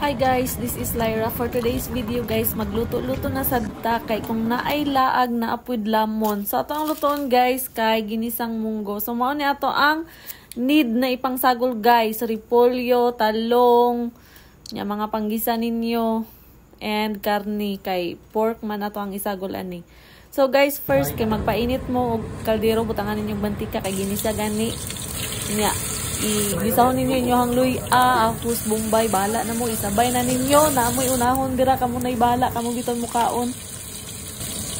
Hi guys, this is Lyra. For today's video guys, magluto-luto na sad ta kay kung naay laag na apud lamon. So ato ang lutoon guys kay ginisang munggo. So mao ni ato ang need na ipangsagol guys, repolyo, talong, nya mga panggisa ninyo and karni kay pork man ato ang isagol ani. So guys, first kay magpainit mo og kaldero butangan ninyong mantika kay ginisa gani. Nya gisahon ninyo inyong luya, apos bombay, bala na mo, isabay na ninyo, na amoy unahon, dira kamo na ibala, kamo biton mukaon.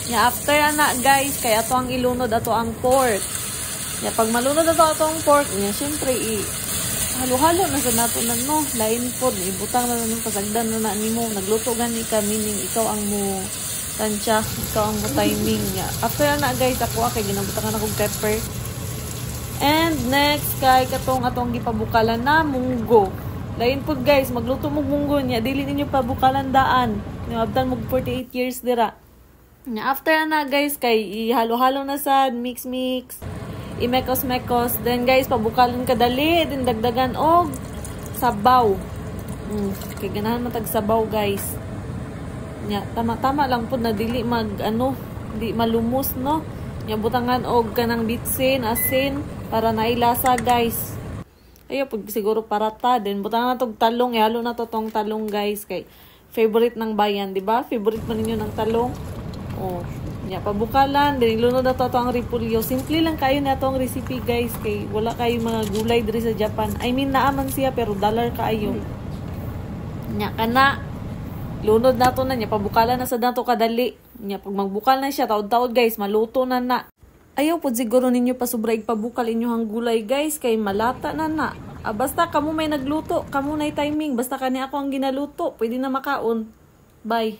Ya, after ana guys, kaya ato ang ilunod, ato ang pork. Ya, pag malunod ato ang pork, ya, syempre, halo-halo na sa nato na, no, lain po, ibutang na nung pasagdan na nimo, nagluto gani ka, meaning ikaw ang mo tansya, ikaw ang mo timing. Ya, after ana guys, ako kay ginabutangan akong pepper. And next kay atong gipabukalan na munggo. Lain pud guys, magluto mo munggo niya, dili ninyo pabukalan daan. Niabtan mo 48 years dira. Nya after na guys kay ihalo-halo na sad, mix. Imekos-mekos. Then guys, pabukalan kadali, din dagdagan og sabaw. Kay ganahan matag sabaw guys. Nya tama-tama lang pud na dili di malumos no. Nya butangan og kanang bitsin, asin para nailasa guys. Ayo pag siguro parata din butangan na tog talong, ihalo na to tong talong guys kay favorite ng bayan, di ba? Favorite man ninyo ng talong. Oh, nya pabukalan din ilunod na to ang repolyo. Simple lang kayo na tong recipe guys kay wala kayo mga gulay diri sa Japan. I mean naaman siya pero dollar kaayo. Nya kana lunod na to na nya pabukalan na sa dato kadali. Nya pag magbukal na siya taod-taod guys, maluto na na. Ayaw po siguro ninyo pasubra pabukal inyong gulay guys kay malata na. Basta kamo may nagluto, kamo may timing, basta kani ako ang ginaluto, pwede na makaon. Bye.